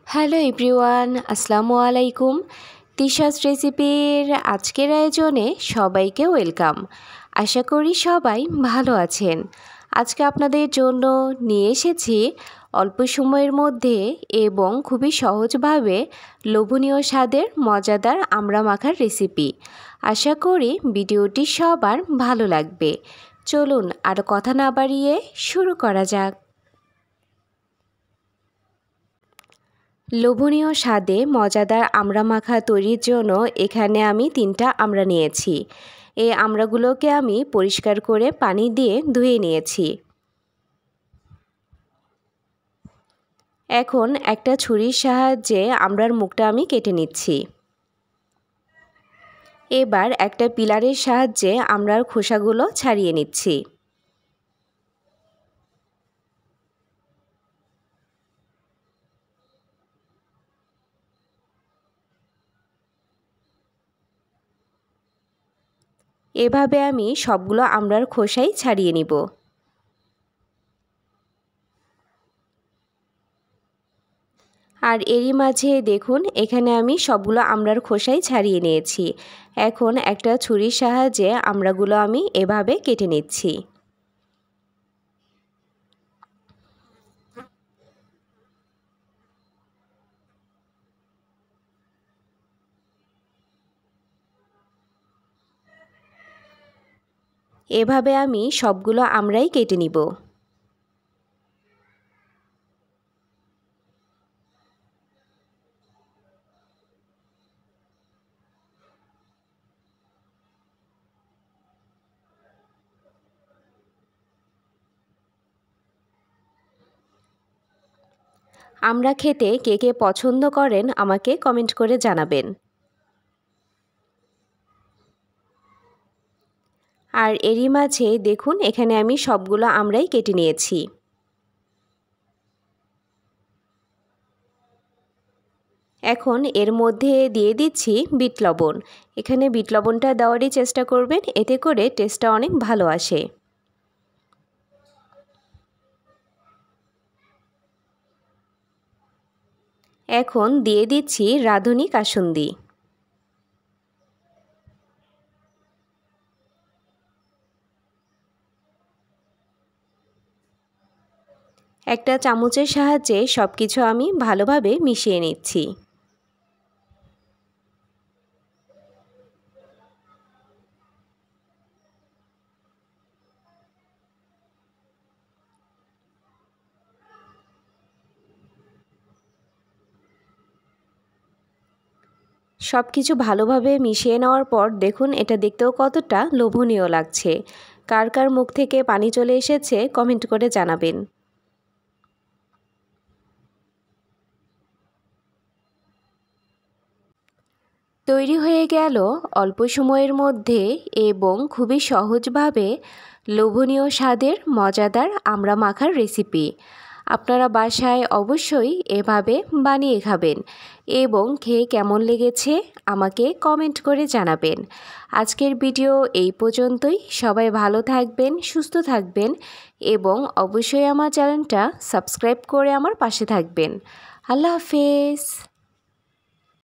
Hello everyone, আসসালামু আলাইকুম। তিশাস রেসিপির আজকের আয়োজনে সবাইকে ওয়েলকাম। আশা করি সবাই ভালো আছেন। আজকে আপনাদের জন্য নিয়ে এসেছি অল্প সময়ের মধ্যে এবং খুবই সহজভাবে লোভনীয় স্বাদের মজাদার আমড়া মাখার রেসিপি। আশা করি ভিডিওটি সবার ভালো লাগবে। চলুন আর কথা না বাড়িয়ে শুরু করা যাক। লোভনীয় স্বাদে মজাদার আমড়া মাখা তৈরির জন্য এখানে আমি 3টা আমড়া নিয়েছি। এই আমড়াগুলোকে আমি পরিষ্কার করে পানি দিয়ে ধুয়ে নিয়েছি। এখন একটা ছুরির সাহায্যে আমড়ার মুখটা আমি কেটে নিচ্ছি। এবার একটা পিলারের সাহায্যে আমড়ার খোসাগুলো ছাড়িয়ে নিচ্ছি। এভাবে আমি সবগুলো আমড়ার খোসাই ছাড়িয়ে নিব। আর এরই মাঝে দেখুন এখানে আমি সবগুলো আমড়ার খোসাই ছাড়িয়ে নিয়েছি। এখন একটা ছুরির সাহায্যে আমড়াগুলো আমি এভাবে কেটে নিচ্ছি। এভাবে আমি সবগুলো আমড়াই কেটে নিব। আমড়া খেতে কে কে পছন্দ করেন আমাকে কমেন্ট করে জানাবেন। আর এরই মাঝে দেখুন এখানে আমি সবগুলো আমড়াই কেটে নিয়েছি। এখন এর মধ্যে দিয়ে দিচ্ছি বিট লবণ। এখানে বিট লবণটা দেওয়ারই চেষ্টা করবেন, এতে করে টেস্টটা অনেক ভালো আসে। এখন দিয়ে দিচ্ছি রাঁধুনি কাসুন্দি। একটা চামচের সাহায্যে সবকিছু আমি ভালোভাবে মিশিয়ে নিচ্ছি। সবকিছু ভালোভাবে মিশিয়ে নেওয়ার পর দেখুন এটা দেখতেও কতটা লোভনীয় লাগছে। কার কার মুখ থেকে পানি চলে এসেছে কমেন্ট করে জানাবেন। তৈরি হয়ে গেল অল্প সময়ের মধ্যে এবং খুবই সহজভাবে লোভনীয় স্বাদের মজাদার আমড়া মাখার রেসিপি। আপনারা বাসায় অবশ্যই এভাবে বানিয়ে খাবেন এবং খেয়ে কেমন লেগেছে আমাকে কমেন্ট করে জানাবেন। আজকের ভিডিও এই পর্যন্তই। সবাই ভালো থাকবেন, সুস্থ থাকবেন এবং অবশ্যই আমার চ্যানেলটা সাবস্ক্রাইব করে আমার পাশে থাকবেন। আল্লাহ হাফেজ।